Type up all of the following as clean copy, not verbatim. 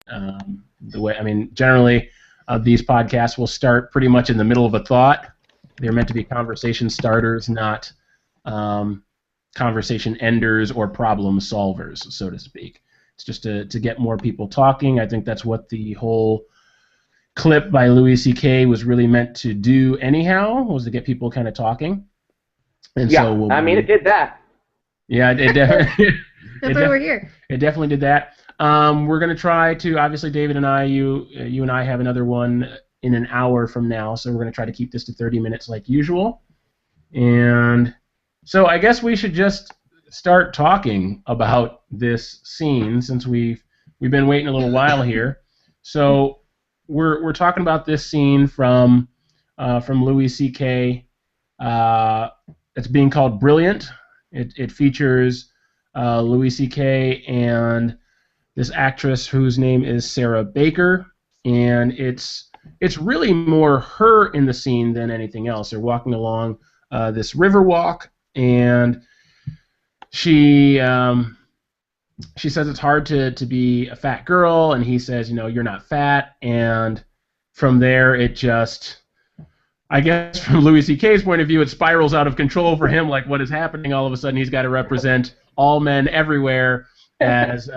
The way, I mean, generally, these podcasts will start pretty much in the middle of a thought. They're meant to be conversation starters, not conversation enders or problem solvers, so to speak. It's just to get more people talking. I think that's what the whole clip by Louis C.K. was really meant to do anyhow, was to get people kind of talking. And Yeah, so I mean, it did that. Yeah, it definitely. That's why we're here. It definitely did that. We're going to try to, obviously, David and I, you and I have another one in an hour from now, so we're going to try to keep this to 30 minutes like usual. And so I guess we should just start talking about this scene since we've been waiting a little while here. So we're talking about this scene from Louis C.K. It's being called Brilliant. It features Louis C.K. and this actress whose name is Sarah Baker, and it's really more her in the scene than anything else. They're walking along this river walk, and she says it's hard to be a fat girl, and he says, you're not fat, and from there it just, I guess from Louis C.K.'s point of view, it spirals out of control for him, like what is happening. All of a sudden he's got to represent all men everywhere as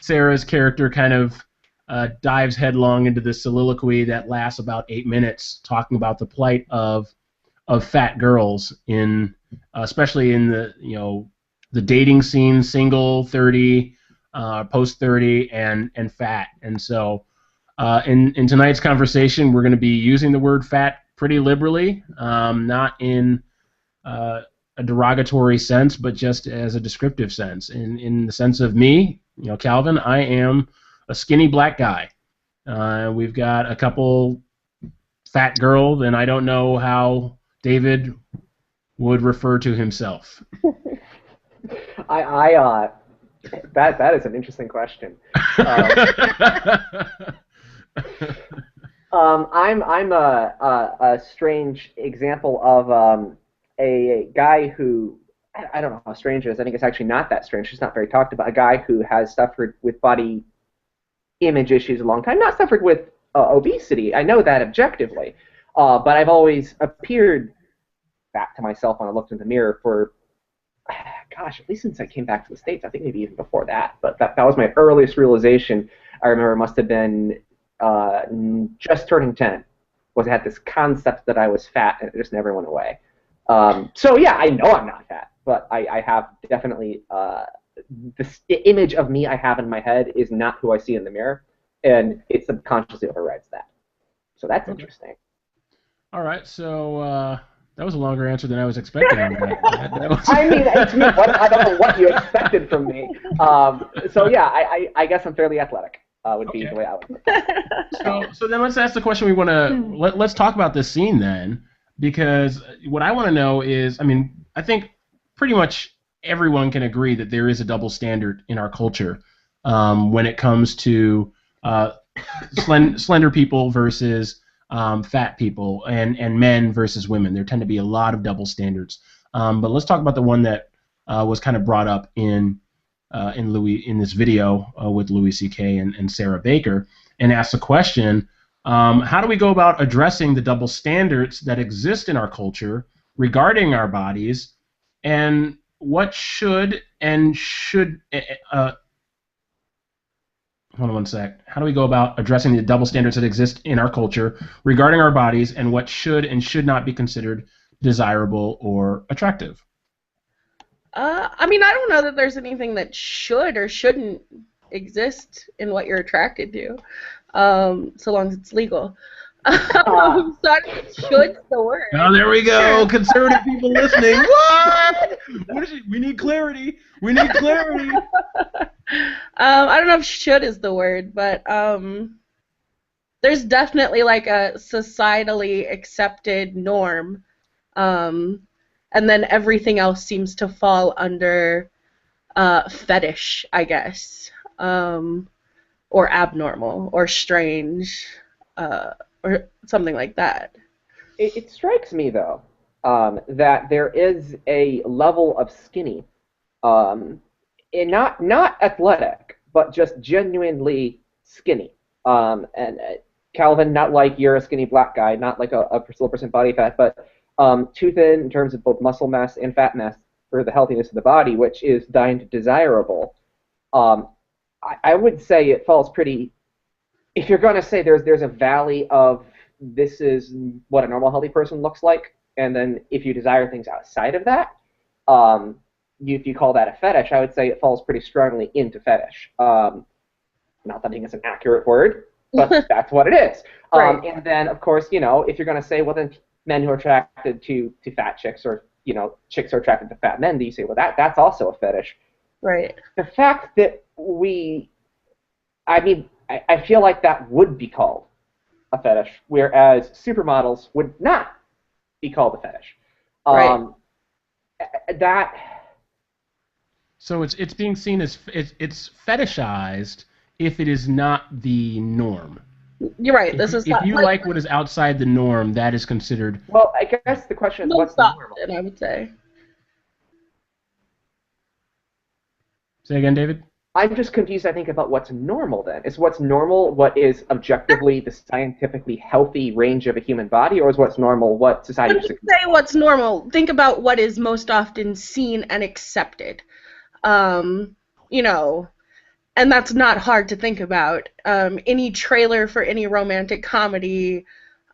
Sarah's character kind of dives headlong into this soliloquy that lasts about 8 minutes, talking about the plight of fat girls, especially in the dating scene, single, 30, post 30, and fat. And so in tonight's conversation, we're going to be using the word fat pretty liberally, not in a derogatory sense, but just as a descriptive sense. In the sense of me, Calvin, I am a skinny black guy. We've got a couple fat girls, and I don't know how David would refer to himself. That is an interesting question. I'm a strange example of a guy who, I don't know how strange it is. I think it's actually not that strange. It's not very talked about. A guy who has suffered with body image issues a long time. Not suffered with obesity. I know that objectively. But I've always appeared fat to myself when I looked in the mirror for, gosh, at least since I came back to the States. I think maybe even before that. But that was my earliest realization. I remember it must have been just turning 10. Was I had this concept that I was fat and it just never went away. So yeah, I know I'm not fat, but I have definitely the image of me I have in my head is not who I see in the mirror, and it subconsciously overrides that. So that's interesting. All right, so that was a longer answer than I was expecting. I mean, it's me. I don't know what you expected from me. So yeah, I guess I'm fairly athletic. Would be the way I would put it. So then let's ask the question we want to let's talk about this scene then. Because what I want to know is, I mean, I think pretty much everyone can agree that there is a double standard in our culture when it comes to slender people versus fat people and men versus women. There tend to be a lot of double standards. But let's talk about the one that was kind of brought up in this video with Louis C.K. and Sarah Baker, and ask the question. How do we go about addressing the double standards that exist in our culture regarding our bodies, and what should hold on one sec. How do we go about addressing the double standards that exist in our culture regarding our bodies, and what should and should not be considered desirable or attractive? I mean, I don't know that there's anything that should or shouldn't exist in what you're attracted to. So long as it's legal. So I think should's the word. Oh, there we go. Conservative people listening. What? We need clarity. We need clarity. I don't know if should is the word, but there's definitely like a societally accepted norm, and then everything else seems to fall under fetish, I guess. Or abnormal, or strange, or something like that. It strikes me, though, that there is a level of skinny, and not athletic, but just genuinely skinny. And Calvin, not like you're a skinny black guy, not like a still percent body fat, but too thin in terms of both muscle mass and fat mass for the healthiness of the body, which is deemed desirable. Um, I would say it falls pretty. If you're going to say there's a valley of this is what a normal healthy person looks like, and then if you desire things outside of that, if you call that a fetish, I would say it falls pretty strongly into fetish. Not that I think it's an accurate word, but that's what it is. Right. And then, of course, if you're going to say, well, then men who are attracted to fat chicks, or chicks are attracted to fat men, do you say, well, that's also a fetish? Right. The fact that I feel like that would be called a fetish, whereas supermodels would not be called a fetish. Right. That. So it's being seen as it's fetishized if it is not the norm. You're right. This is If you like what is outside the norm, that is considered. Well, I guess the question is, what's normal? I would say. Say again, David? I'm just confused, I think, about what's normal then. Is what's normal what is objectively the scientifically healthy range of a human body, or is what's normal what society When you say what's normal, think about what is most often seen and accepted. And that's not hard to think about. Any trailer for any romantic comedy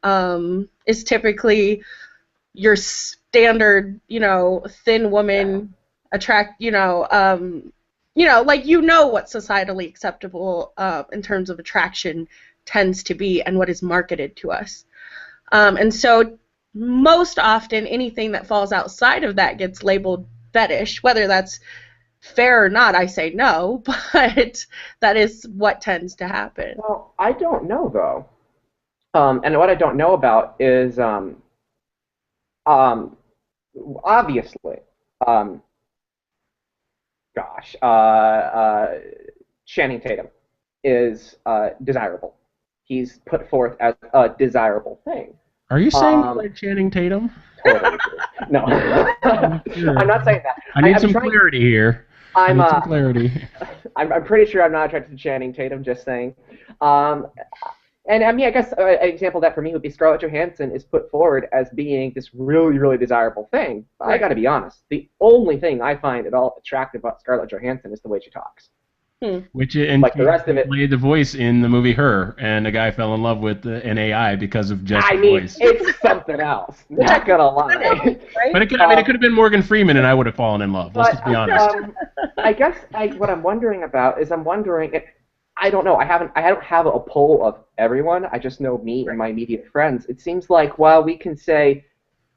is typically your standard, thin woman what societally acceptable in terms of attraction tends to be and what is marketed to us. And so most often anything that falls outside of that gets labeled fetish, whether that's fair or not, I say no, but that is what tends to happen. Well, I don't know, though. And what I don't know about is, obviously, Channing Tatum is desirable. He's put forth as a desirable thing. Are you saying like Channing Tatum? Totally. No. I'm not saying that. I need some clarity here. I'm pretty sure I'm not attracted to Channing Tatum, just saying. And I mean, I guess an example of that for me would be Scarlett Johansson is put forward as being this really, really desirable thing. Right. I got to be honest. The only thing I find at all attractive about Scarlett Johansson is the way she talks. Which like the rest of it played the voice in the movie Her, and a guy fell in love with an AI because of just the voice. It's something else. Not gonna lie. Right? But it could have been Morgan Freeman, and I would have fallen in love. Let's just be honest. I guess what I'm wondering about is I don't know. I don't have a poll of everyone. I just know me and my immediate friends. It seems like while we can say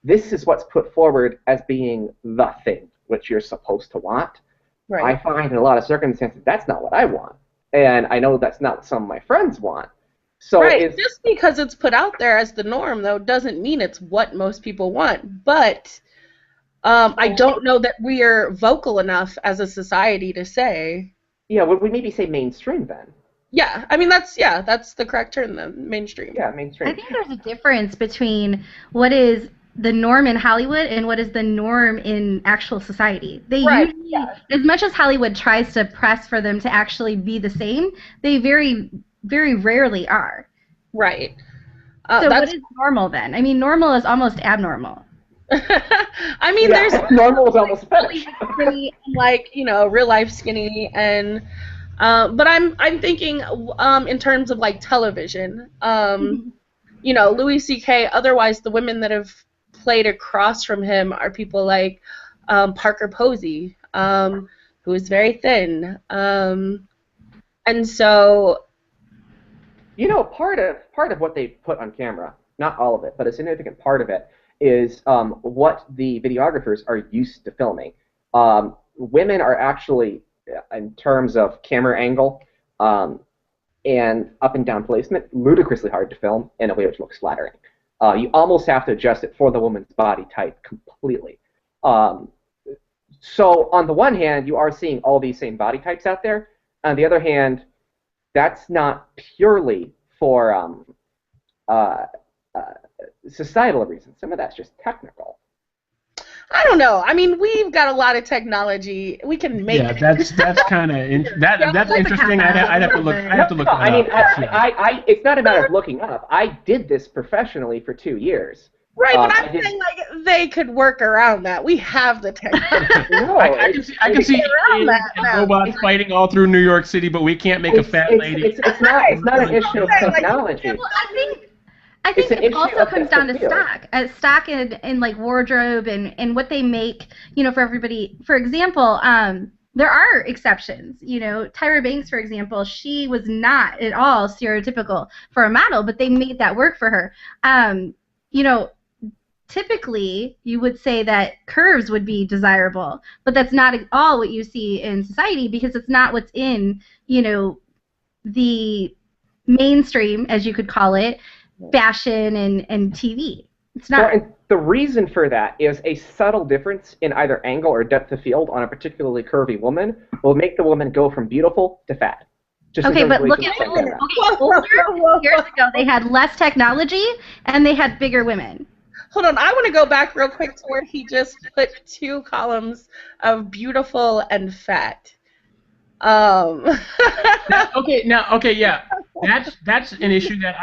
this is what's put forward as being the thing which you're supposed to want. Right. I find in a lot of circumstances that's not what I want, and I know that's not what some of my friends want. So just because it's put out there as the norm, though, doesn't mean it's what most people want. But I don't know that we are vocal enough as a society to say. Yeah, would we maybe say mainstream then? Yeah, I mean that's the correct term then, mainstream. Yeah, mainstream. I think there's a difference between what is the norm in Hollywood and what is the norm in actual society. They usually, as much as Hollywood tries to press for them to actually be the same, they very, very rarely are. Right. So what is normal then? I mean, normal is almost abnormal. I mean, there's normal is almost really skinny, like real life skinny, and but I'm thinking in terms of like television. Louis C.K. Otherwise, the women that have played across from him are people like Parker Posey, who is very thin, and so part of what they put on camera, not all of it, but a significant part of it is what the videographers are used to filming. Women are actually, in terms of camera angle and up and down placement, ludicrously hard to film in a way which looks flattering. You almost have to adjust it for the woman's body type completely. So on the one hand, you are seeing all these same body types out there. On the other hand, that's not purely for societal reasons. Some of that's just technical. I don't know. I mean, we've got a lot of technology. We can make. Yeah, that's kind of that's interesting. I'd have to look. I have to look. No, I mean, up. it's not a matter of looking up. I did this professionally for 2 years. Right, but I'm saying like they could work around that. We have the technology. No, I can see robots fighting all through New York City, but we can't make a fat lady. It's not an issue of technology. Well, I think it also comes down to stock and like wardrobe and what they make, for everybody. For example, there are exceptions. Tyra Banks, for example, she was not at all stereotypical for a model, but they made that work for her. Typically, you would say that curves would be desirable, but that's not at all what you see in society because it's not what's in, the mainstream, as you could call it, fashion and TV. It's not. Well, and the reason for that is a subtle difference in either angle or depth of field on a particularly curvy woman will make the woman go from beautiful to fat. Okay, but look at older years ago, they had less technology and they had bigger women. Hold on, I want to go back real quick to where he just put 2 columns of beautiful and fat. Yeah. That's an issue that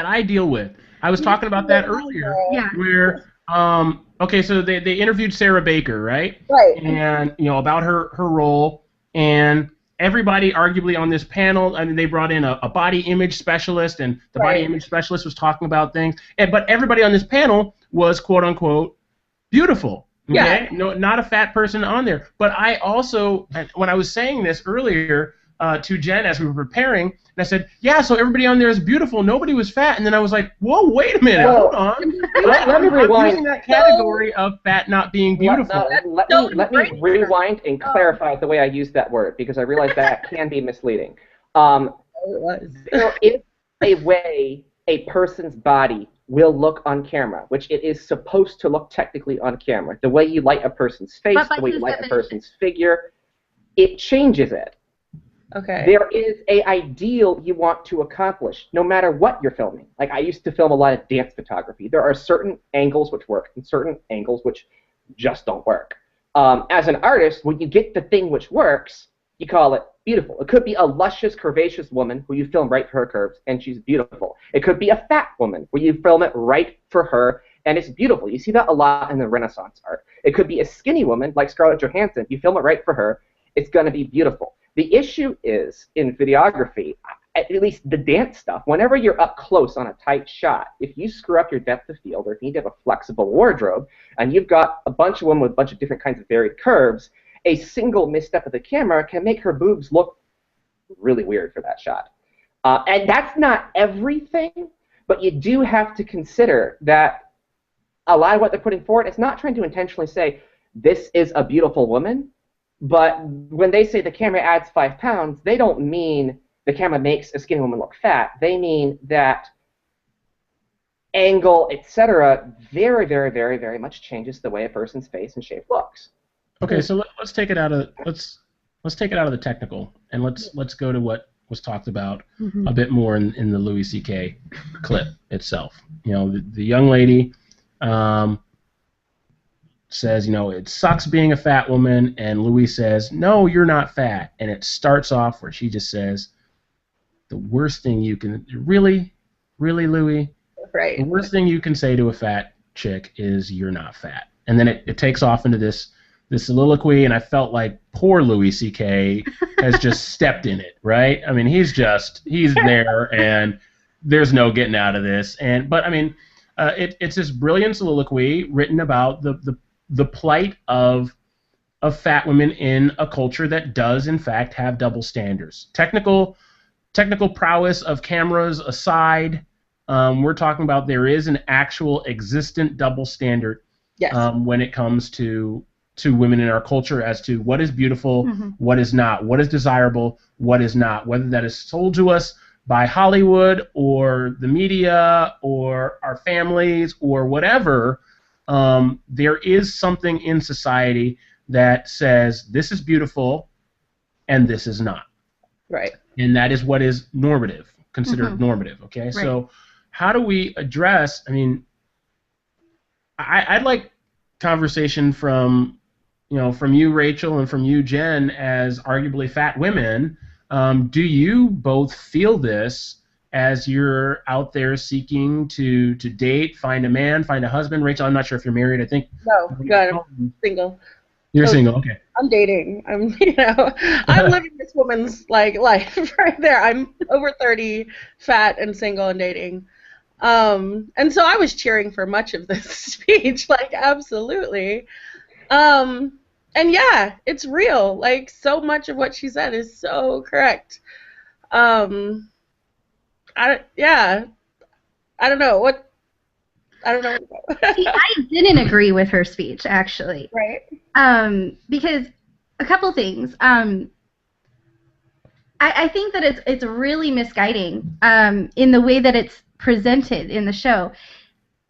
I deal with. I was talking about that earlier. Yeah. Where so they interviewed Sarah Baker, right? Right. And about her role, and everybody arguably on this panel, I mean, they brought in a body image specialist, and the body image specialist was talking about things, but everybody on this panel was quote unquote beautiful. Okay? Yeah. No, not a fat person on there. But I also, when I was saying this earlier to Jen as we were preparing, and I said, yeah, so everybody on there is beautiful. Nobody was fat. And then I was like, whoa, wait a minute. Hold on. Let me rewind. I'm using that category of fat not being beautiful. Let me rewind and clarify the way I used that word because I realize that can be misleading. There is a way a person's body will look on camera, which it is supposed to look technically on camera. The way you light a person's face, the way you light a person's figure, it changes it. Okay. There is an ideal you want to accomplish, no matter what you're filming. Like, I used to film a lot of dance photography. There are certain angles which work and certain angles which just don't work. As an artist, when you get the thing which works, you call it beautiful. It could be a luscious, curvaceous woman who you film right for her curves, and she's beautiful. It could be a fat woman where you film it right for her, and it's beautiful. You see that a lot in the Renaissance art. It could be a skinny woman like Scarlett Johansson. You film it right for her, it's going to be beautiful. The issue is, in videography, at least the dance stuff, whenever you're up close on a tight shot, if you screw up your depth of field, or if you need to have a flexible wardrobe, and you've got a bunch of women with a bunch of different kinds of varied curves, a single misstep of the camera can make her boobs look really weird for that shot. And that's not everything, but you do have to consider that a lot of what they're putting forward is not trying to intentionally say, this is a beautiful woman, but when they say the camera adds 5 pounds, they don't mean the camera makes a skinny woman look fat. They mean that angle, etc., very, very, very, very much changes the way a person's face and shape looks. Okay, so let's take it out of let's take it out of the technical, and let's go to what was talked about a bit more in the Louis C.K. clip itself. The young lady says, it sucks being a fat woman, and Louis says, no, you're not fat, and it starts off where she just says, the worst thing you can really, Louis, right? The worst thing you can say to a fat chick is you're not fat, and then it takes off into this soliloquy, and I felt like poor Louis C.K. has just stepped in it, right? I mean, he's there, and there's no getting out of this. But I mean, it's this brilliant soliloquy written about the plight of fat women in a culture that does, in fact, have double standards. Technical prowess of cameras aside, we're talking about there is an actual existent double standard when it comes to women in our culture as to what is beautiful, what is not, what is desirable, what is not, whether that is sold to us by Hollywood or the media or our families or whatever. There is something in society that says this is beautiful and this is not. Right. And that is what is normative, considered normative. Okay. Right. So how do we address? I mean, I'd like conversation from from you, Rachel, and from you, Jen, as arguably fat women. Do you both feel this as you're out there seeking to date, find a man, find a husband? Rachel, I'm not sure if you're married. I think No, God, I'm single. You're So, single, okay. I'm dating. I'm living this woman's life right there. I'm over 30, fat and single and dating. And so I was cheering for much of this speech, absolutely. And yeah, it's real. So much of what she said is so correct. I don't know what. I don't know. See, I didn't agree with her speech, actually. Right. Because a couple things. I think that it's really misguiding in the way that it's presented in the show.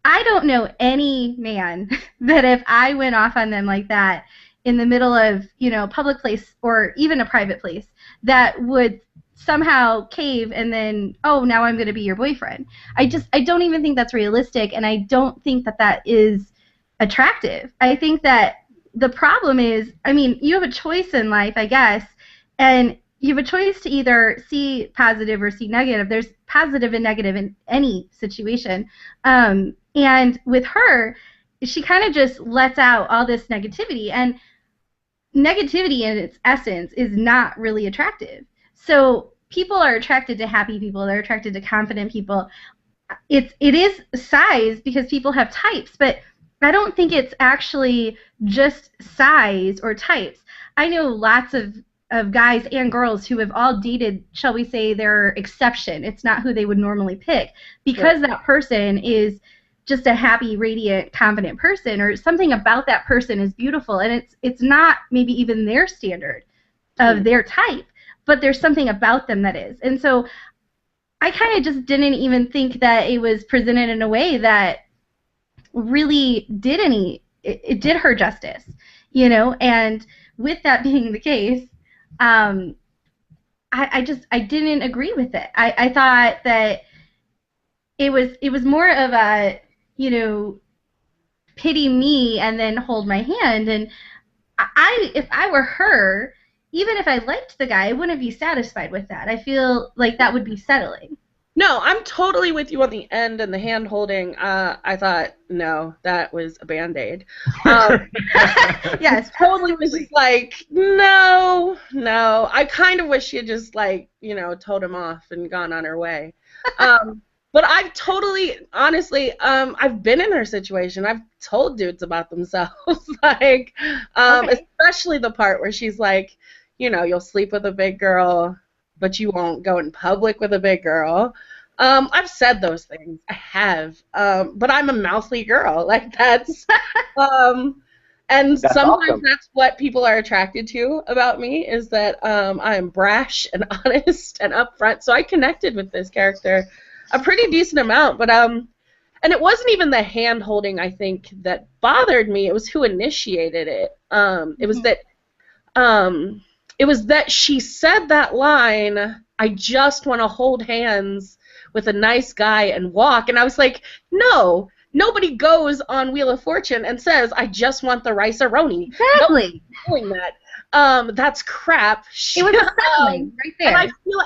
I don't know any man that if I went off on them like that in the middle of, public place or even a private place, that would somehow cave and then, oh, now I'm going to be your boyfriend. I don't even think that's realistic, and I don't think that that is attractive. I think that the problem is, you have a choice in life, I guess, and you have a choice to either see positive or see negative. There's positive and negative in any situation. And with her, she kind of just lets out all this negativity, and negativity in its essence is not really attractive. So people are attracted to happy people. They're attracted to confident people. It is size because people have types, but I don't think it's actually just size or types. I know lots of guys and girls who have all dated, shall we say, their exception. It's not who they would normally pick because that person is just a happy, radiant, confident person, or something about that person is beautiful, and it's not maybe even their standard of their type, but there's something about them that is. And so I kind of just didn't even think that it was presented in a way that really did it did her justice, and with that being the case, I didn't agree with it. I thought that it was more of a, pity me and then hold my hand. And if I were her, even if I liked the guy, I wouldn't be satisfied with that. I feel like that would be settling. No, I'm totally with you on the end and the hand holding. I thought, no, that was a Band-Aid. Yes, totally was just no. I kind of wish she had just told him off and gone on her way. But I've totally, honestly, I've been in her situation. I've told dudes about themselves, especially the part where she's you'll sleep with a big girl, but you won't go in public with a big girl. I've said those things. I have. But I'm a mouthy girl. That's and that's sometimes awesome. That's what people are attracted to about me, is that I am brash and honest and upfront. So I connected with this character a pretty decent amount, but and it wasn't even the hand holding, I think, that bothered me. It was who initiated it. It was that she said that line, I just want to hold hands with a nice guy and walk. And I was like, no, nobody goes on Wheel of Fortune and says, I just want the rice-a-roni. Exactly. Doing that. That's crap. It was settling right there.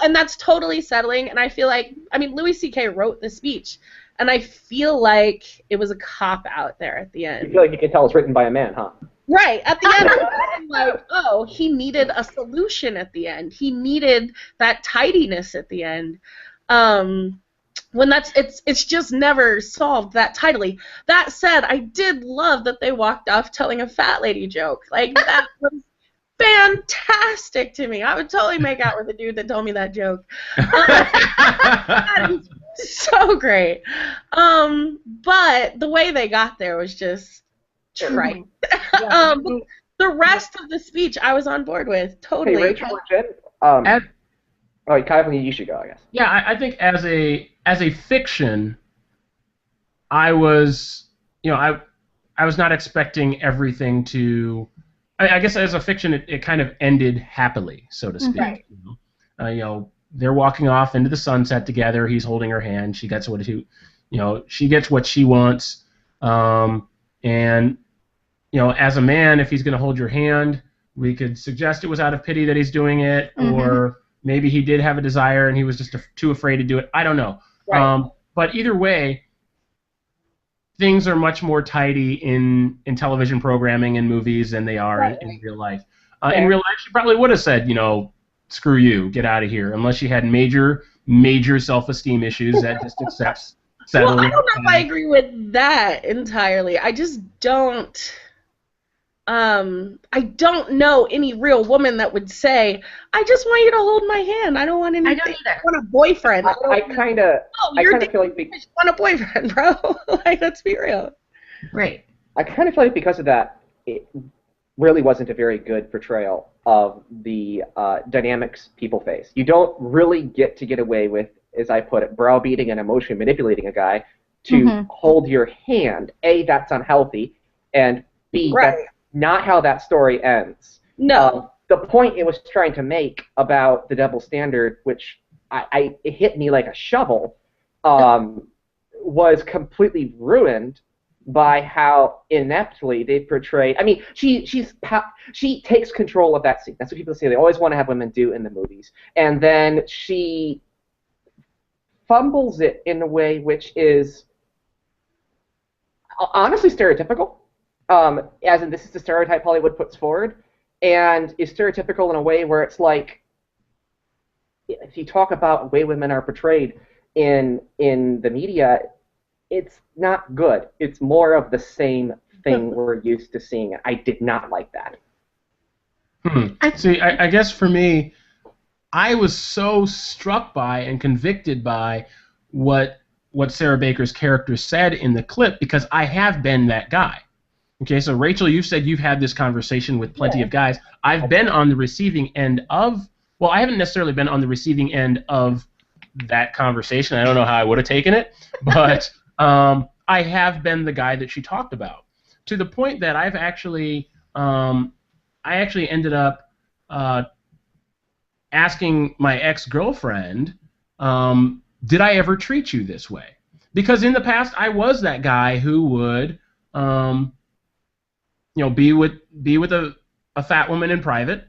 And that's totally settling. And I feel Louis C.K. wrote the speech, and I feel like it was a cop-out there at the end. You feel like you can tell it's written by a man, huh? Right. At the end, I'm he needed a solution at the end. He needed that tidiness at the end. When it's just never solved that tidily. That said, I did love that they walked off telling a fat lady joke. That was fantastic to me. I would totally make out with a dude that told me that joke. That is so great. But the way they got there was just trite. The rest of the speech I was on board with, totally. Hey, Rachel or Jen? Kyle, you should go, I guess. Yeah, I think as a fiction, I was not expecting everything to. I guess as a fiction, it kind of ended happily, so to speak. Right. They're walking off into the sunset together. He's holding her hand. She gets what she wants, and as a man, if he's going to hold your hand, we could suggest it was out of pity that he's doing it, or maybe he did have a desire and he was just too afraid to do it. I don't know. Right. But either way, things are much more tidy in television programming and movies than they are in real life. In real life, she probably would have said, screw you, get out of here, unless she had major self-esteem issues that just accepts. Well, I don't know if I agree with that entirely. I just don't. I don't know any real woman that would say, "I just want you to hold my hand. I don't want anything. I don't either. I want a boyfriend." I kind of feel like I just want a boyfriend, bro. Like, let's be real. Right. I kind of feel like because of that, it really wasn't a very good portrayal of the dynamics people face. You don't really get away with, as I put it, browbeating and emotionally manipulating a guy to hold your hand. A, that's unhealthy, and B, that's not how that story ends. No. The point it was trying to make about the double standard, which it hit me like a shovel, was completely ruined by how ineptly they portrayed. I mean, she takes control of that scene. That's what people say they always want to have women do in the movies, and then she fumbles it in a way which is honestly stereotypical. As in, this is the stereotype Hollywood puts forward, and is stereotypical in a way where it's like, if you talk about the way women are portrayed in the media, it's not good. It's more of the same thing we're used to seeing. I did not like that. See, I guess for me, I was so struck by and convicted by what Sarah Baker's character said in the clip, because I have been that guy. Okay, so Rachel, you said you've had this conversation with plenty of guys. I've been on the receiving end of, well, I haven't necessarily been on the receiving end of that conversation. I don't know how I would have taken it, but I have been the guy that she talked about, to the point that I've actually, I actually ended up asking my ex-girlfriend, did I ever treat you this way? Because in the past, I was that guy who would, be with a fat woman in private,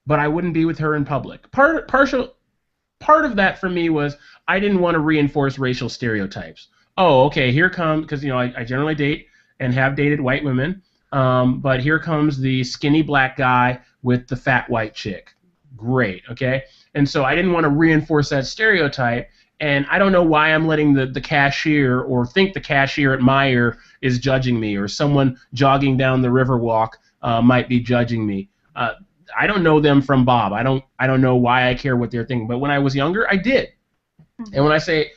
but I wouldn't be with her in public. Part of that for me was I didn't want to reinforce racial stereotypes. Oh, okay, here comes, because I generally date and have dated white women, but here comes the skinny black guy with the fat white chick. Great, okay? And so I didn't want to reinforce that stereotype, and I don't know why I'm letting the cashier, or think the cashier at Meijer is judging me, or someone jogging down the Riverwalk might be judging me. I don't know them from Bob. I don't know why I care what they're thinking. But when I was younger, I did. And when I say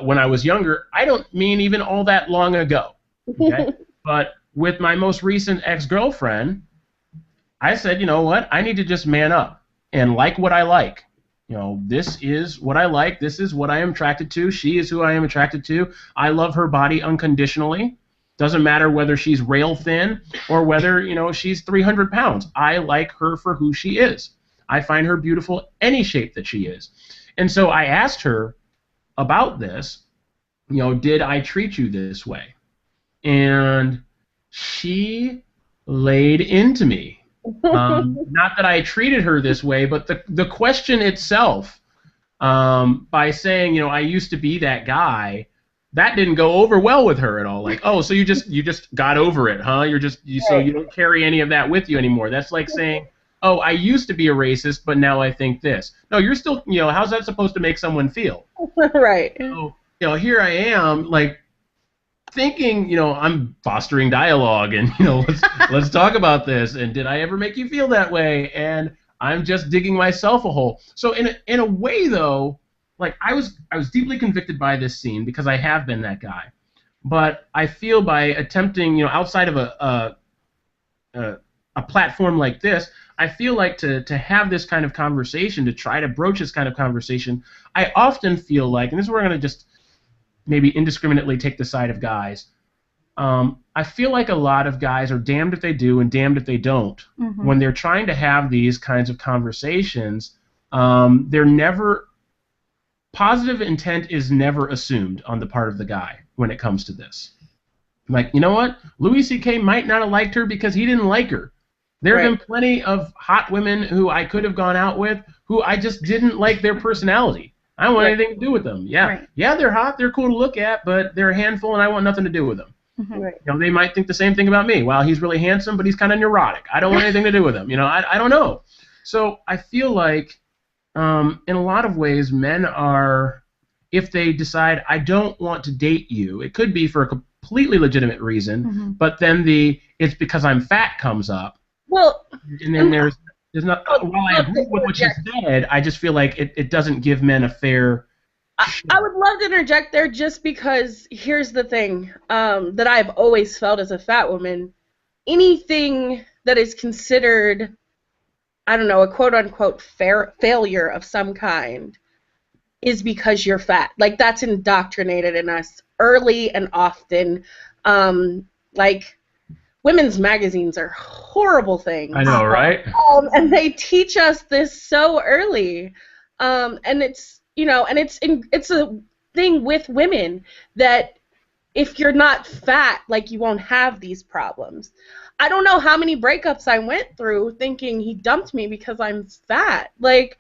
when I was younger, I don't mean even all that long ago. Okay? But with my most recent ex-girlfriend, I said, you know what? I need to just man up and like what I like. This is what I like. This is what I am attracted to. She is who I am attracted to. I love her body unconditionally. Doesn't matter whether she's rail thin or whether, she's 300 pounds. I like her for who she is. I find her beautiful any shape that she is. And so I asked her about this, did I treat you this way? And she laid into me. Not that I treated her this way, but the question itself, by saying, I used to be that guy, that didn't go over well with her at all. Like, oh, so you just got over it, huh? So you don't carry any of that with you anymore. That's like saying, oh, I used to be a racist, but now I think this. No, you're still, how's that supposed to make someone feel? Right. So, here I am, like, thinking, I'm fostering dialogue, and let's talk about this. And did I ever make you feel that way? And I'm just digging myself a hole. So in a way, though, like I was deeply convicted by this scene because I have been that guy. But I feel by attempting, outside of a platform like this, I feel like to have this kind of conversation, to try to broach this kind of conversation, I often feel like, and this is where I'm going to just maybe indiscriminately take the side of guys. I feel like a lot of guys are damned if they do and damned if they don't. When they're trying to have these kinds of conversations, they're never, positive intent is never assumed on the part of the guy when it comes to this. I'm like, you know what? Louis C.K. might not have liked her because he didn't like her. There have been plenty of hot women who I could have gone out with who I just didn't like their personality. I don't want anything to do with them. Yeah, yeah, they're hot, they're cool to look at, but they're a handful, and I want nothing to do with them. You know, they might think the same thing about me. Wow, he's really handsome, but he's kind of neurotic. I don't want anything to do with him. You know, I don't know. So I feel like, in a lot of ways, men are, if they decide I don't want to date you, it could be for a completely legitimate reason, but then it's because I'm fat comes up. Well, and then there's not. While I agree with what you said, I just feel like it doesn't give men a fair. I would love to interject there just because here's the thing that I've always felt as a fat woman. Anything that is considered, I don't know, a quote-unquote failure of some kind is because you're fat. Like, that's indoctrinated in us early and often. Like, women's magazines are horrible things. I know, right? And they teach us this so early. And it's, you know, and it's a thing with women that if you're not fat, like, you won't have these problems. I don't know how many breakups I went through thinking he dumped me because I'm fat. Like,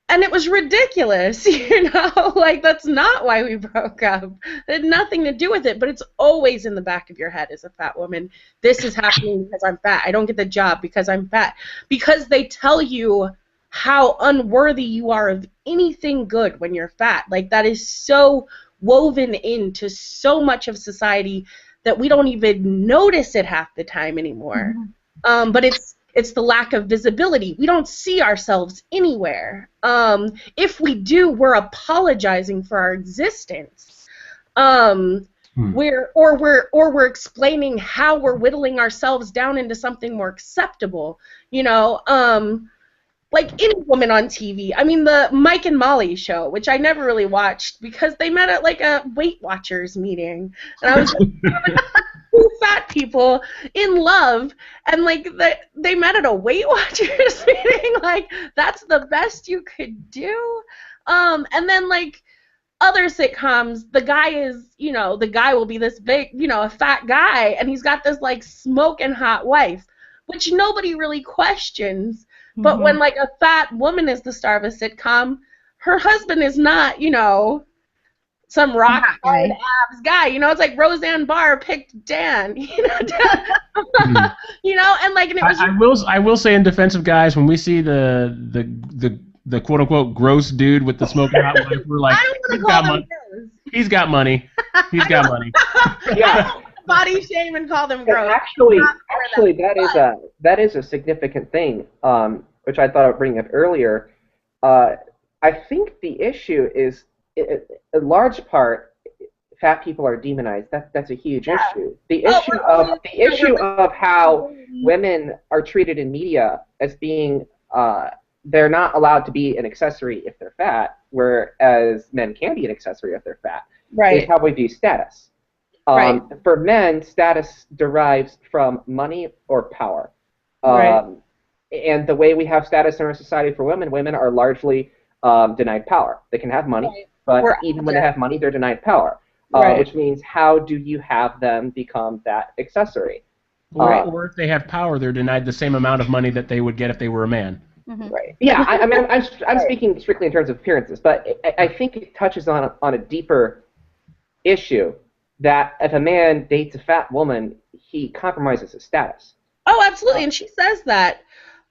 and it was ridiculous, you know? Like, that's not why we broke up. It had nothing to do with it, but it's always in the back of your head as a fat woman. This is happening because I'm fat. I don't get the job because I'm fat. Because they tell you how unworthy you are of anything good when you're fat. Like, that is so woven into so much of society that we don't even notice it half the time anymore. But it's the lack of visibility. We don't see ourselves anywhere. If we do, we're apologizing for our existence. We're explaining how we're whittling ourselves down into something more acceptable. You know, like any woman on TV. I mean, the Mike and Molly show, which I never really watched because they met at like a Weight Watchers meeting, and I was like, two fat people in love, and like they met at a Weight Watchers meeting. Like, that's the best you could do. And then like other sitcoms, the guy will be this big, you know, a fat guy, and he's got this like smoking hot wife, which nobody really questions. But when, like, a fat woman is the star of a sitcom, her husband is not, you know, some rock hard abs guy. You know, it's like Roseanne Barr picked Dan. You know, you know, and like, and it was. I will say in defense of guys, when we see the quote unquote gross dude with the smoking hot wife, we're like, he's got money. He's got money. Yeah. Body shame and call them gross. Actually, that is a significant thing, which I thought I would bring up earlier. I think the issue is, in large part, fat people are demonized. That's a huge issue. The issue of how women are treated in media as being they're not allowed to be an accessory if they're fat, whereas men can be an accessory if they're fat. Right. Is how we view status. For men, status derives from money or power. And the way we have status in our society for women are largely denied power. They can have money, but even when they have money, they're denied power, which means how do you have them become that accessory? Or if they have power, they're denied the same amount of money that they would get if they were a man. Right. Yeah, I mean, I'm speaking strictly in terms of appearances, but I think it touches on a deeper issue, that if a man dates a fat woman, he compromises his status. Oh, absolutely, and she says that.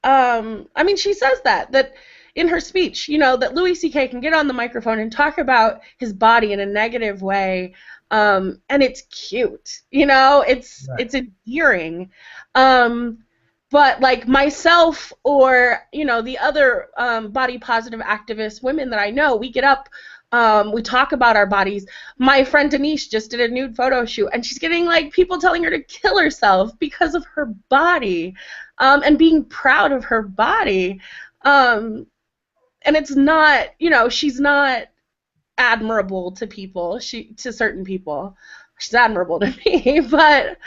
I mean, she says that in her speech, you know, that Louis C.K. can get on the microphone and talk about his body in a negative way, and it's cute, you know, it's endearing. But like myself or, you know, the other body positive activist women that I know, we get up. We talk about our bodies. My friend Denise just did a nude photo shoot, and she's getting like people telling her to kill herself because of her body, and being proud of her body. And it's not, you know, she's not admirable to people. To certain people, she's admirable to me. But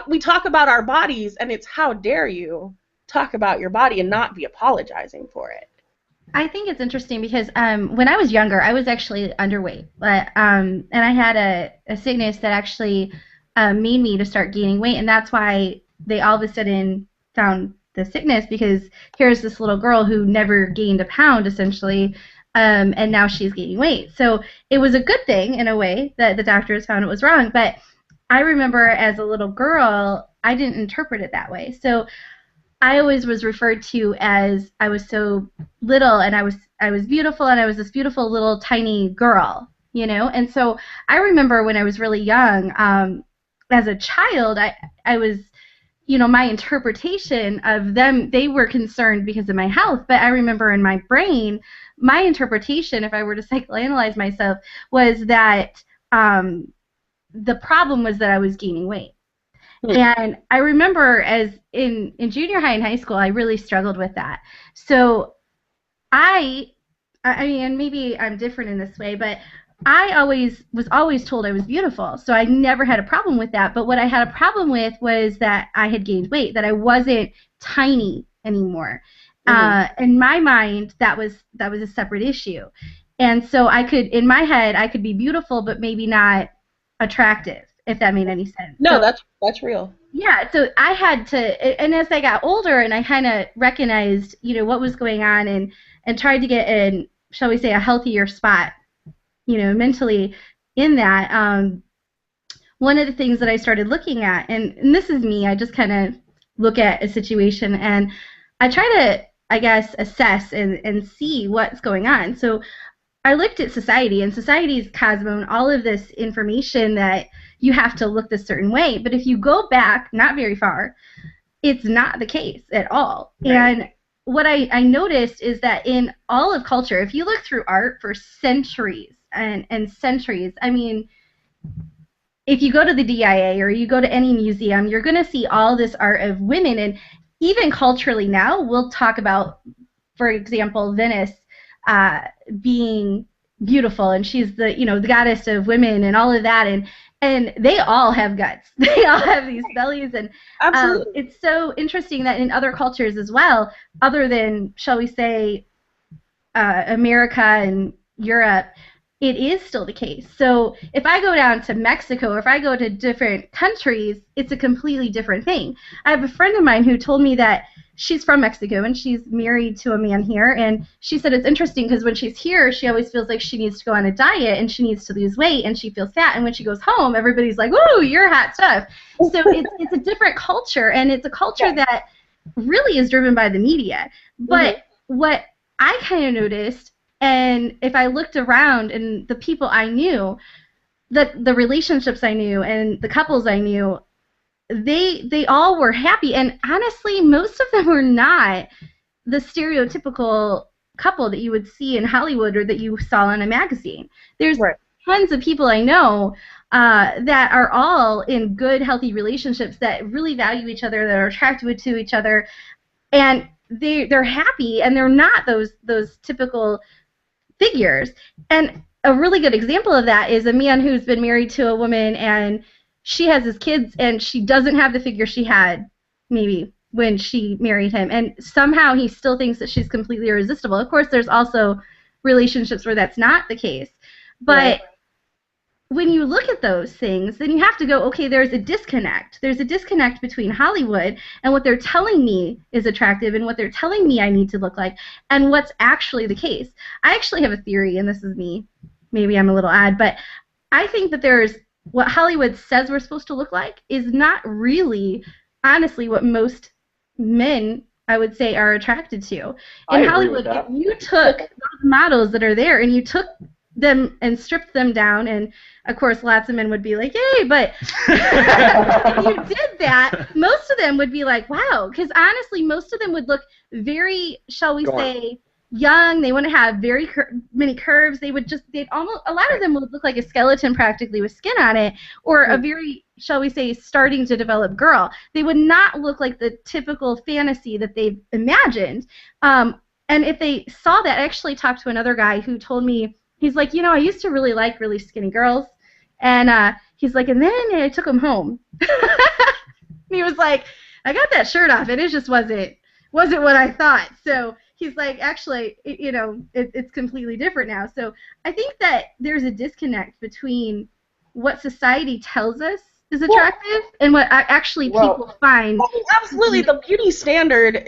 we talk about our bodies, and it's how dare you talk about your body and not be apologizing for it. I think it's interesting because when I was younger, I was actually underweight, and I had a sickness that actually made me to start gaining weight, and that's why they all of a sudden found the sickness because here's this little girl who never gained a pound essentially, and now she's gaining weight. So it was a good thing in a way that the doctors found it was wrong, but I remember as a little girl, I didn't interpret it that way. So I always was referred to as I was so little and I was beautiful and I was this beautiful little tiny girl, you know? And so I remember when I was really young, as a child, I was, you know, my interpretation of them, they were concerned because of my health, but I remember in my brain, my interpretation, if I were to psychoanalyze myself, was that the problem was that I was gaining weight. And I remember as in junior high and high school, I really struggled with that. So I mean, and maybe I'm different in this way, but I was always told I was beautiful. So I never had a problem with that. But what I had a problem with was that I had gained weight, that I wasn't tiny anymore. In my mind, that was a separate issue. And so I could, in my head, I could be beautiful, but maybe not attractive, if that made any sense. No, So, that's real. yeah, so I had to, and as I got older and I kind of recognized, you know, what was going on and tried to get in, shall we say, a healthier spot, you know, mentally in that, one of the things that I started looking at, and this is me, I just kind of look at a situation and I try to, I guess, assess and see what's going on. So I looked at society, and society's cosmo and all of this information that you have to look this certain way. But if you go back not very far, it's not the case at all. Right. And what I noticed is that in all of culture, if you look through art for centuries and centuries, I mean, if you go to the DIA or you go to any museum, you're going to see all this art of women. And even culturally now, we'll talk about, for example, Venice being beautiful, and she's the, you know, the goddess of women and all of that, and they all have guts. They all have these bellies, and it's so interesting that in other cultures as well, other than, shall we say, America and Europe, it is still the case. So if I go down to Mexico or if I go to different countries, it's a completely different thing. I have a friend of mine who told me that she's from Mexico and she's married to a man here, and she said it's interesting because when she's here, she always feels like she needs to go on a diet and she needs to lose weight and she feels fat, and when she goes home, everybody's like, "Ooh, you're hot stuff." So it's a different culture, and it's a culture that really is driven by the media. But what I kind of noticed, and if I looked around and the people I knew, the relationships I knew and the couples I knew, they all were happy, and honestly, most of them were not the stereotypical couple that you would see in Hollywood or that you saw in a magazine. There's tons of people I know that are all in good, healthy relationships that really value each other, that are attracted to each other, and they're happy, and they're not those typical figures. And a really good example of that is a man who's been married to a woman, and she has his kids, and she doesn't have the figure she had maybe when she married him, and somehow he still thinks that she's completely irresistible. Of course, there's also relationships where that's not the case, but when you look at those things, then you have to go, okay, there's a disconnect. There's a disconnect between Hollywood and what they're telling me is attractive and what they're telling me I need to look like and what's actually the case. I actually have a theory, and this is me. Maybe I'm a little odd, but I think that there's what Hollywood says we're supposed to look like is not really, honestly, what most men, I would say, are attracted to. In Hollywood, if you took those models that are there and you took them and stripped them down, and of course lots of men would be like, "Yay!" But if you did that, most of them would be like, "Wow," because honestly, most of them would look very, shall we say, young. They wouldn't have very many curves. They'd almost, a lot of them would look like a skeleton practically with skin on it, or a very, shall we say, starting to develop girl. They would not look like the typical fantasy that they've imagined. And if they saw that, I actually talked to another guy who told me, he's like, you know, I used to really like really skinny girls, and he's like, and then I took them home. He was like, I got that shirt off, and it just wasn't what I thought. So he's like, actually, it's completely different now. So I think that there's a disconnect between what society tells us is attractive and what actually people find. Absolutely, the beauty standard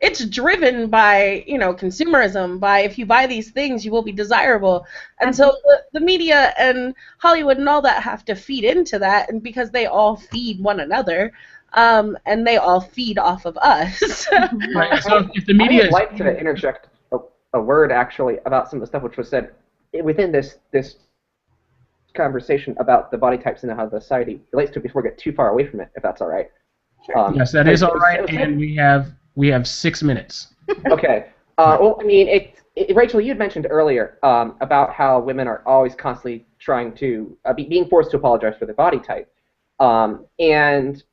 it's driven by, consumerism, by if you buy these things, you will be desirable. And so the media and Hollywood and all that have to feed into that, and because they all feed one another, and they all feed off of us. Right. So if the media I would like to interject a word, actually, about some of the stuff which was said within this conversation about the body types and how the society relates to it before we get too far away from it, if that's all right. Yes, that is all right, and we have 6 minutes. Okay. Well, I mean, Rachel, you had mentioned earlier about how women are always constantly trying to being forced to apologize for their body type, and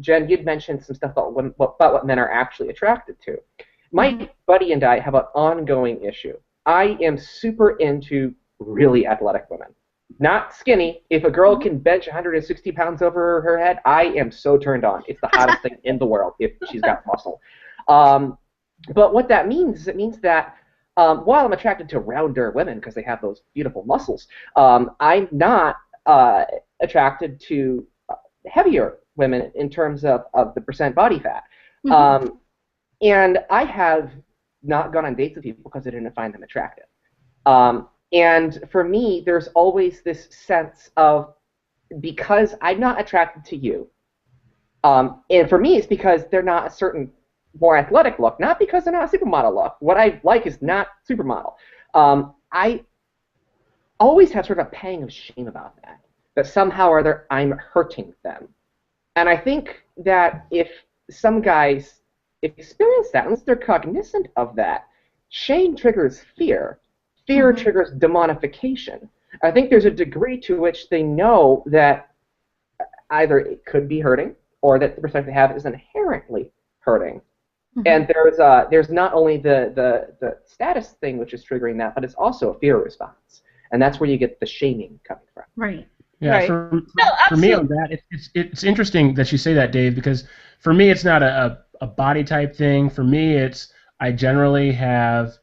Jen, you'd mentioned some stuff about what men are actually attracted to. My buddy and I have an ongoing issue. I am super into really athletic women. Not skinny. If a girl can bench 160 pounds over her head, I am so turned on. It's the hottest thing in the world if she's got muscle. But what that means is it means that while I'm attracted to rounder women because they have those beautiful muscles, I'm not attracted to heavier women in terms of the percent body fat. And I have not gone on dates with people because I didn't find them attractive. And for me, there's always this sense of, because I'm not attracted to you, and for me it's because they're not a certain more athletic look, not because they're not a supermodel look. What I like is not supermodel. I always have sort of a pang of shame about that somehow or other I'm hurting them. And I think that if some guys experience that, unless they're cognizant of that, shame triggers fear. Fear triggers demonification. I think there's a degree to which they know that either it could be hurting or that the perspective they have is inherently hurting. And there's not only the status thing which is triggering that, but it's also a fear response. And that's where you get the shaming coming from. Right. Yeah, right. For me on that, it's interesting that you say that, Dave, because for me it's not a body type thing. For me, I generally have.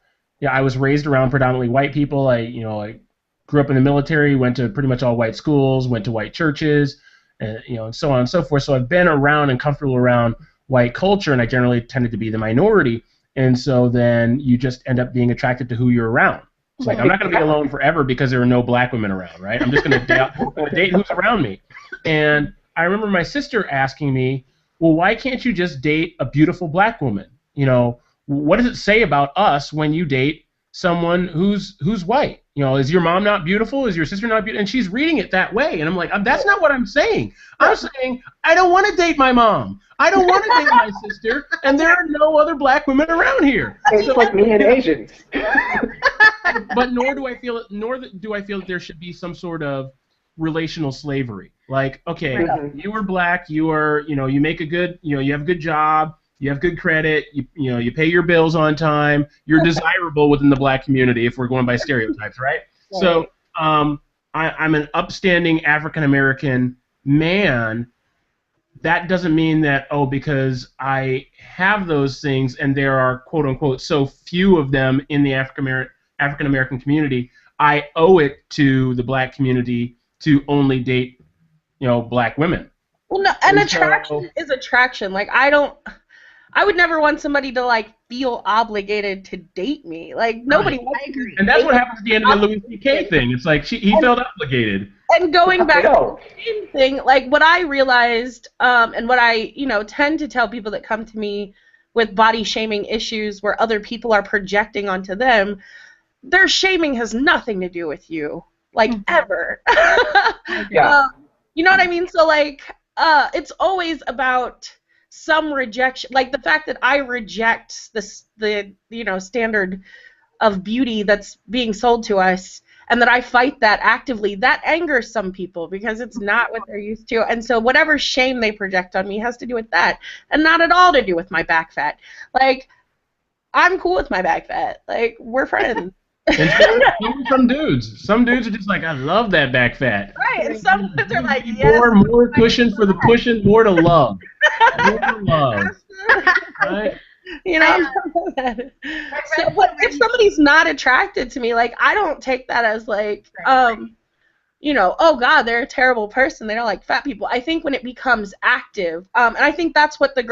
Yeah, I was raised around predominantly white people. I grew up in the military, went to pretty much all white schools, went to white churches, and so on and so forth. So I've been around and comfortable around white culture, and I generally tended to be the minority. And so then you just end up being attracted to who you're around. It's like I'm not going to be alone forever because there are no black women around, right? I'm just going to date who's around me. And I remember my sister asking me, well, why can't you just date a beautiful black woman? What does it say about us when you date someone who's white? Is your mom not beautiful? Is your sister not beautiful? And she's reading it that way. And I'm like, that's not what I'm saying. I'm saying I don't want to date my mom. I don't want to date my sister. And there are no other black women around here. It's like me and Asians. But nor do I feel that there should be some sort of relational slavery. Like, okay, you are black. You are, you make a good, you have a good job. You have good credit. You pay your bills on time. You're desirable within the black community, if we're going by stereotypes, right? So I'm an upstanding African American man. That doesn't mean that because I have those things and there are quote unquote so few of them in the African American community, I owe it to the black community to only date black women. Well, no, and attraction is attraction. Like I would never want somebody to feel obligated to date me. Like nobody wants to agree. And that's what happens at the end of the Louis C.K. thing. It's like he felt obligated. And going back to the same thing, like what I realized, and what I tend to tell people that come to me with body shaming issues where other people are projecting onto them, their shaming has nothing to do with you, ever. Yeah. You know what I mean? So it's always about some rejection, like the fact that I reject the standard of beauty that's being sold to us, and that I fight that actively, that angers some people because it's not what they're used to. And so whatever shame they project on me has to do with that, and not at all to do with my back fat. Like, I'm cool with my back fat. Like, we're friends. And some dudes are just like, I love that back fat. Right, and some dudes are like, yes. More cushion for the pushing, more to love. More to love. Right? You know, so but if somebody's not attracted to me, like I don't take that as like, you know, oh God, they're a terrible person. They don't like fat people. I think when it becomes active, and I think that's what the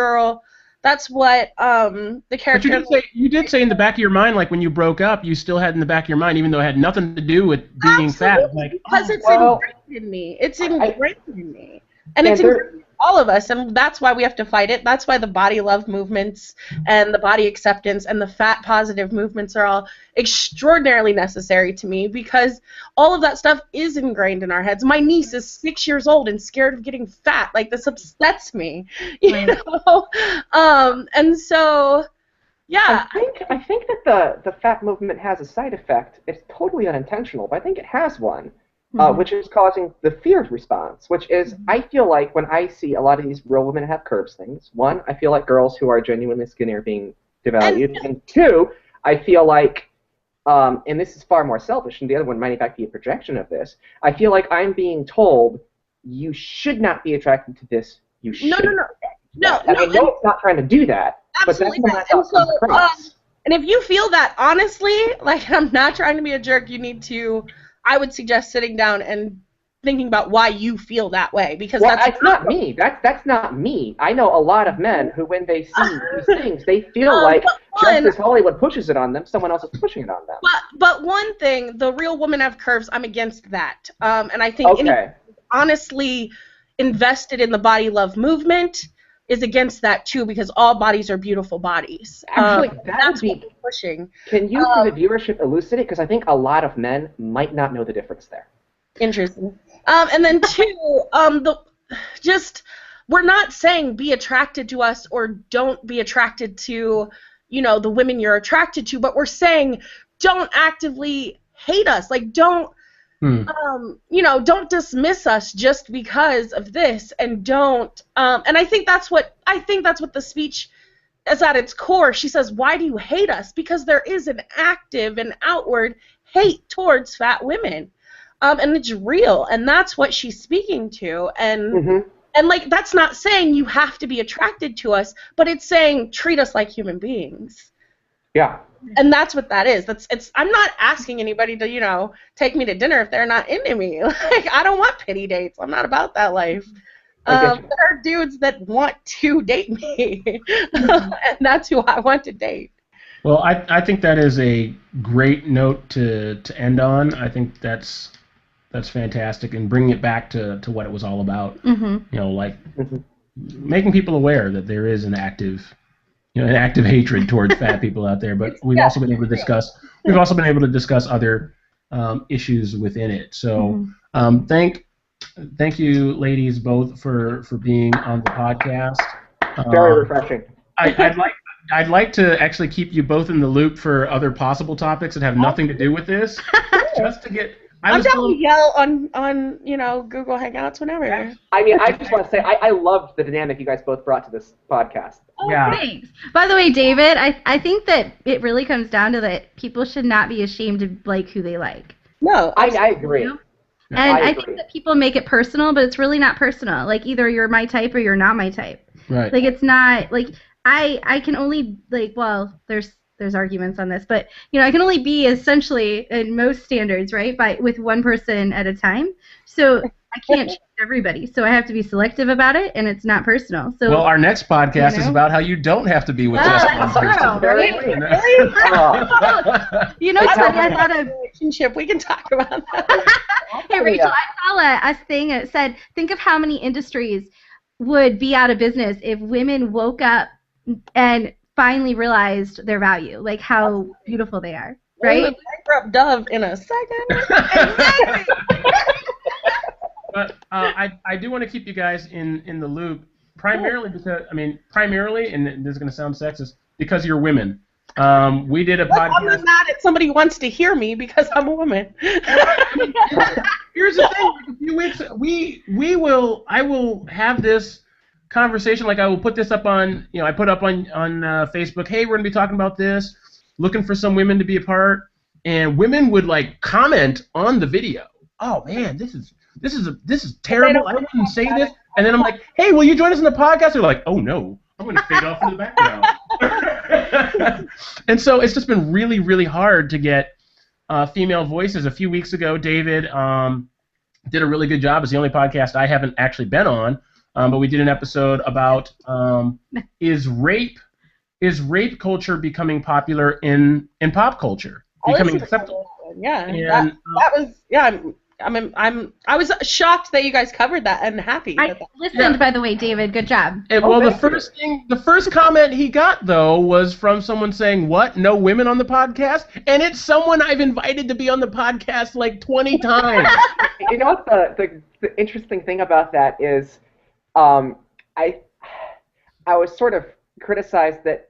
character. But you did say in the back of your mind, like when you broke up, you still had in the back of your mind, even though it had nothing to do with being fat. Like, because it's ingrained in me. It's ingrained in me, and it's ingrained in all of us, and that's why we have to fight it. That's why the body love movements and the body acceptance and the fat positive movements are all extraordinarily necessary to me, because all of that stuff is ingrained in our heads. My niece is 6 years old and scared of getting fat. Like, this upsets me, you know? And so, yeah. I think that the fat movement has a side effect. It's totally unintentional, but I think it has one. Which is causing the fear response, which is, I feel like when I see a lot of these real women have curves things, one, I feel like girls who are genuinely skinny are being devalued, and two, I feel like, and this is far more selfish, and the other one might in fact be a projection of this, I feel like I'm being told, you should not be attracted to this, you should. No. And I know it's not trying to do that, absolutely, but that's not and if you feel that, honestly, like, I'm not trying to be a jerk, you need to, I would suggest sitting down and thinking about why you feel that way, because that's not me. That's not me. I know a lot of men who, when they see these things, they feel like just as Hollywood pushes it on them, someone else is pushing it on them. But one thing, the real women have curves. I'm against that, and I think anyone honestly invested in the body love movement is against that too, because all bodies are beautiful bodies. Actually, that's what we're pushing. Can you, for the viewership, elucidate? Because I think a lot of men might not know the difference there. Interesting. And then two, we're not saying be attracted to us or don't be attracted to, you know, the women you're attracted to, but we're saying don't actively hate us. Like, don't. You know, don't dismiss us just because of this, and don't. And I think that's what the speech is at its core. She says, "Why do you hate us?" Because there is an active and outward hate towards fat women, and it's real, and that's what she's speaking to. And and like, that's not saying you have to be attracted to us, but it's saying treat us like human beings. Yeah. And that's what that is. I'm not asking anybody to, you know, take me to dinner if they're not into me. Like, I don't want pity dates. I'm not about that life. There are dudes that want to date me, and that's who I want to date. Well, I think that is a great note to end on. I think that's fantastic, and bringing it back to what it was all about. You know, like making people aware that there is an active hatred towards fat people out there, but we've also been able to discuss other issues within it. So thank you, ladies, both for being on the podcast. Very refreshing. I'd like to actually keep you both in the loop for other possible topics that have nothing to do with this, just to get. I'm down to yell on you know, Google Hangouts whenever. I mean, I just want to say I loved the dynamic you guys both brought to this podcast. Oh, yeah. Thanks. By the way, David, I think that it really comes down to that people should not be ashamed to like who they like. No, I agree. You know? And I think that people make it personal, but it's really not personal. Like, either you're my type or you're not my type. Right. Like, it's not like I can only, like, well, there's arguments on this, but, you know, I can only be essentially, in most standards, right, with one person at a time. So I can't change everybody. So I have to be selective about it, and it's not personal. So, well, our next podcast is about how you don't have to be with just one person. You know, it's funny, I thought of relationship. We can talk about that. Hey, Rachel, I saw a thing that said, think of how many industries would be out of business if women woke up and finally realized their value, like how beautiful they are, right? We'll bankrupt Dove in a second. Exactly. But I do want to keep you guys in the loop, primarily because, and this is going to sound sexist, because you're women. We did a podcast. I'm not mad at somebody who wants to hear me because I'm a woman. Here's the thing: in a few weeks, I will have this conversation. Like, I will put this up on, I put up on Facebook. Hey, we're gonna be talking about this. Looking for some women to be a part, and women would like comment on the video. Oh man, this is terrible. I wouldn't say this. And then I'm like, hey, will you join us in the podcast? They're like, oh no, I'm gonna fade off in the background. And so it's just been really, really hard to get female voices. A few weeks ago, David did a really good job. It's the only podcast I haven't actually been on, but we did an episode about is rape culture becoming popular in pop culture, becoming acceptable. Yeah, and, that was I was shocked that you guys covered that and happy. I listened, by the way, David. Good job. Well, the first comment he got though was from someone saying, "What? No women on the podcast?" And it's someone I've invited to be on the podcast like 20 times. You know what the interesting thing about that is, I was sort of criticized that,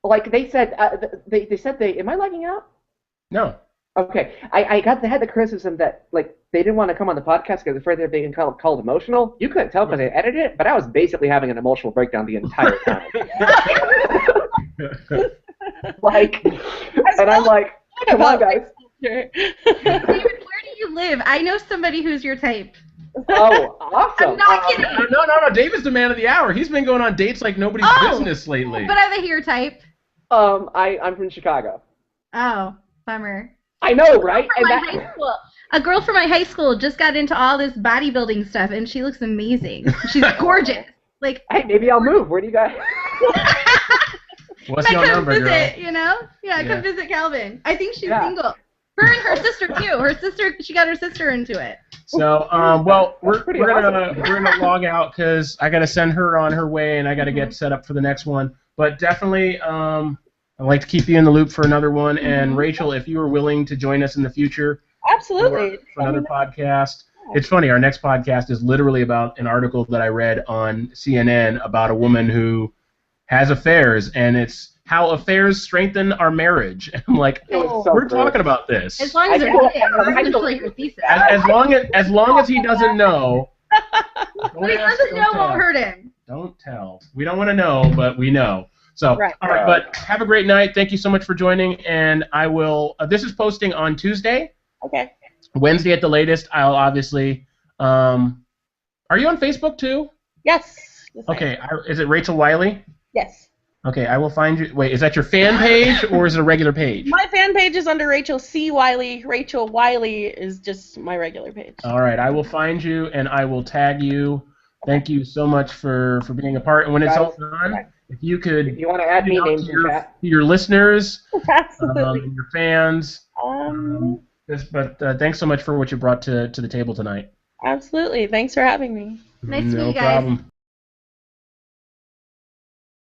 like they said, am I lagging out? No. Okay, I had the criticism that like they didn't want to come on the podcast because afraid they're being called emotional. You couldn't tell because I edited it, but I was basically having an emotional breakdown the entire time. And I'm like, come on, guys. David, where do you live? I know somebody who's your type. Oh, awesome! I'm not kidding. No. David's the man of the hour. He's been going on dates like nobody's business lately. But are they your type? I'm from Chicago. Oh, bummer. I know, right? A girl from my high school just got into all this bodybuilding stuff, and she looks amazing. She's gorgeous. Like, hey, maybe I'll move. Where do you guys? What's your number, visit, girl? You know? Yeah, come visit Calvin. I think she's single. Her and her sister too. She got her sister into it. So, well, we're gonna log out because I gotta send her on her way, and I gotta get set up for the next one. But definitely, I'd like to keep you in the loop for another one. And Rachel, if you are willing to join us in the future, absolutely, for another podcast. It's funny. Our next podcast is literally about an article that I read on CNN about a woman who has affairs, and it's how affairs strengthen our marriage. And I'm like, we're talking about this. As long as her thesis. As long as he doesn't know. But he doesn't know won't hurt him. Don't tell. We don't want to know, but we know. So, all right, but have a great night. Thank you so much for joining, and I will. This is posting on Tuesday. Okay. Wednesday at the latest. I'll obviously. Are you on Facebook too? Yes. Okay. Is it Rachel Wiley? Yes. Okay, I will find you. Wait, is that your fan page or is it a regular page? My fan page is under Rachel C. Wiley. Rachel Wiley is just my regular page. All right, I will find you and I will tag you. Thank you so much for being a part. And when it's all done, if you could, if you want to add me, names to your listeners, absolutely, your fans. But thanks so much for what you brought to the table tonight. Absolutely, thanks for having me. Nice to meet you guys. No problem.